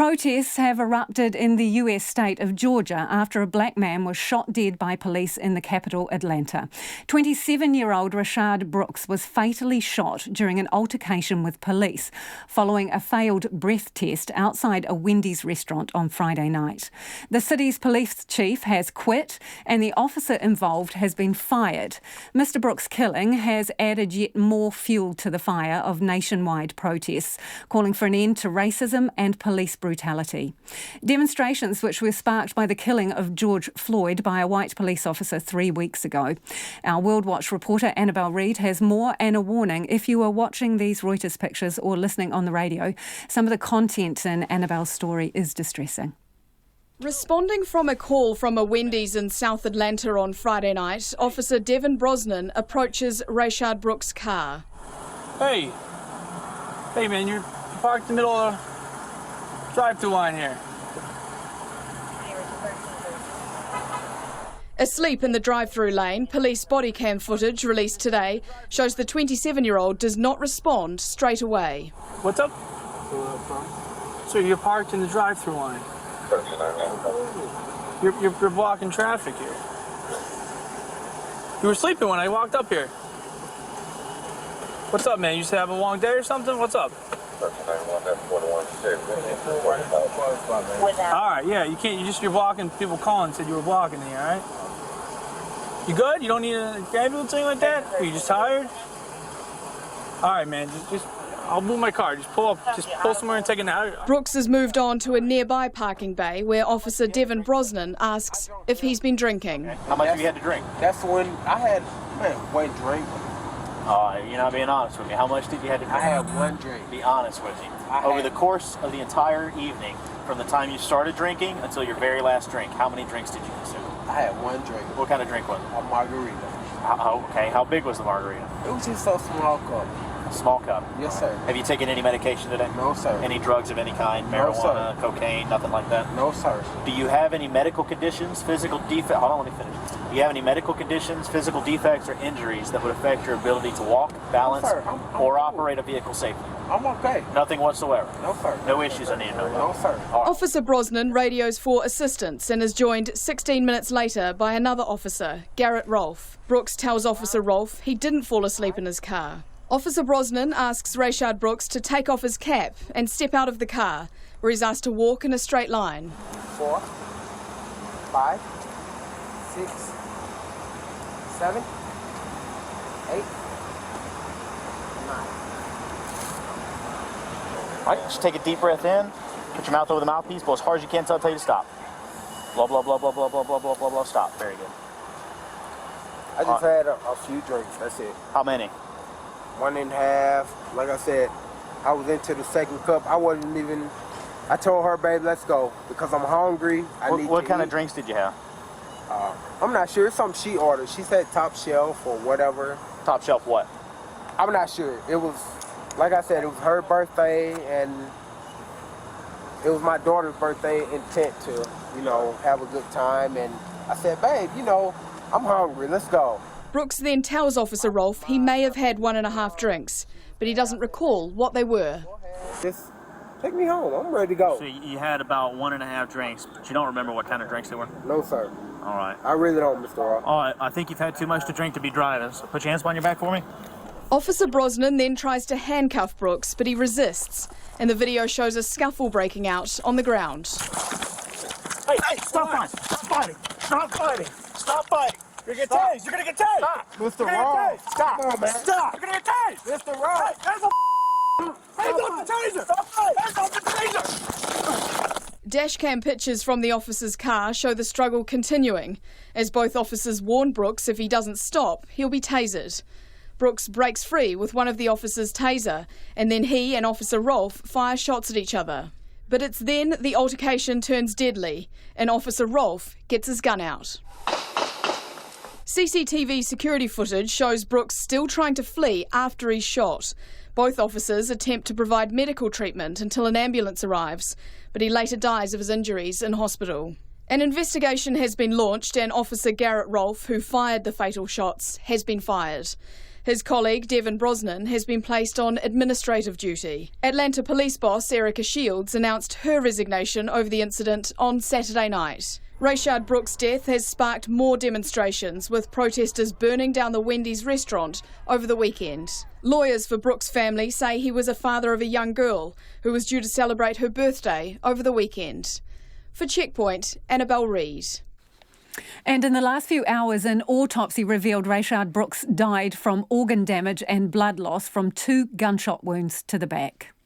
Protests have erupted in the US state of Georgia after a black man was shot dead by police in the capital, Atlanta. 27-year-old Rayshard Brooks was fatally shot during an altercation with police following a failed breath test outside a Wendy's restaurant on Friday night. The city's police chief has quit and the officer involved has been fired. Mr. Brooks' killing has added yet more fuel to the fire of nationwide protests, calling for an end to racism and police brutality. Demonstrations which were sparked by the killing of George Floyd by a white police officer 3 weeks ago. Our World Watch reporter Annabelle Reid has more and a warning if you are watching these Reuters pictures or listening on the radio. Some of the content in Annabelle's story is distressing. Responding from a call from a Wendy's in South Atlanta on Friday night, Officer Devin Brosnan approaches Rayshard Brooks' car. Hey man, you're parked in the middle of the drive-through line here. Asleep in the drive-through lane, police body cam footage released today shows the 27-year-old does not respond straight away. What's up? So you're parked in the drive-through line. You're blocking traffic here. You were sleeping when I walked up here. What's up, man? You just have a long day or something? What's up? Alright, yeah, you're blocking, people calling said you were blocking me, alright? You good? You don't need a ambulance or anything like that? Are you just tired? Alright, man, just I'll move my car. Just pull somewhere and take a nap. Brooks has moved on to a nearby parking bay where Officer Devin Brosnan asks if he's been drinking. How much have you had to drink? That's when I had one drink. You're not being honest with me. How much did you have to drink? I had one drink. Be honest with me. Over the course of the entire evening, from the time you started drinking until your very last drink, how many drinks did you consume? I had one drink. What kind of drink was it? A margarita. Okay, how big was the margarita? It was just a small cup. A small cup? Yes, sir. Have you taken any medication today? No, sir. Any drugs of any kind? No, marijuana, sir. cocaine, nothing like that? No, sir. Do you have any medical conditions, physical defects? Hold on, let me finish. Do you have any medical conditions, physical defects, or injuries that would affect your ability to walk, balance, or operate a vehicle safely? I'm okay. Nothing whatsoever? No, sir. No issues I need to know about? No, sir. Right. Officer Brosnan radios for assistance and is joined 16 minutes later by another officer, Garrett Rolfe. Brooks tells Officer Rolfe he didn't fall asleep in his car. Officer Brosnan asks Rayshard Brooks to take off his cap and step out of the car, where he's asked to walk in a straight line. 4, 5, 6, 7, 8, 9. All right, just take a deep breath in, put your mouth over the mouthpiece, blow as hard as you can until I tell you to stop. Blah, blah, blah, blah, blah, blah, blah, blah, blah, blah, stop. Very good. I just had a few drinks, that's it. How many? 1.5. Like I said, I was into the second cup. I told her, babe, let's go, because I'm hungry. What kind of drinks did you have? I'm not sure. It's something she ordered. She said top shelf or whatever. Top shelf what? I'm not sure. It was, like I said, it was her birthday, and it was my daughter's birthday intent to, have a good time. And I said, babe, I'm hungry. Let's go. Brooks then tells Officer Rolfe he may have had 1.5 drinks, but he doesn't recall what they were. Just take me home. I'm ready to go. So you had about 1.5 drinks, but you don't remember what kind of drinks they were? No, sir. All right. I really don't, Mr. Ross. All right, I think you've had too much to drink to be driving. So put your hands behind your back for me. Officer Brosnan then tries to handcuff Brooks, but he resists, and the video shows a scuffle breaking out on the ground. Hey, stop fighting! Stop fighting! Stop fighting! Stop fighting! You're gonna get tased! You're gonna get tased! Stop! Mr. Ross! Stop! Come on, man. Stop! You're gonna get tased! Mr. Ross! Hands off the taser! Stop fighting! Hands off the taser! Dashcam pictures from the officer's car show the struggle continuing, as both officers warn Brooks if he doesn't stop, he'll be tasered. Brooks breaks free with one of the officers' taser, and then he and Officer Rolfe fire shots at each other. But it's then the altercation turns deadly, and Officer Rolfe gets his gun out. CCTV security footage shows Brooks still trying to flee after he's shot. Both officers attempt to provide medical treatment until an ambulance arrives, but he later dies of his injuries in hospital. An investigation has been launched and Officer Garrett Rolfe, who fired the fatal shots, has been fired. His colleague, Devin Brosnan, has been placed on administrative duty. Atlanta police boss Erica Shields announced her resignation over the incident on Saturday night. Rayshard Brooks' death has sparked more demonstrations, with protesters burning down the Wendy's restaurant over the weekend. Lawyers for Brooks' family say he was a father of a young girl who was due to celebrate her birthday over the weekend. For Checkpoint, Annabelle Reid. And in the last few hours, an autopsy revealed Rayshard Brooks died from organ damage and blood loss from 2 gunshot wounds to the back.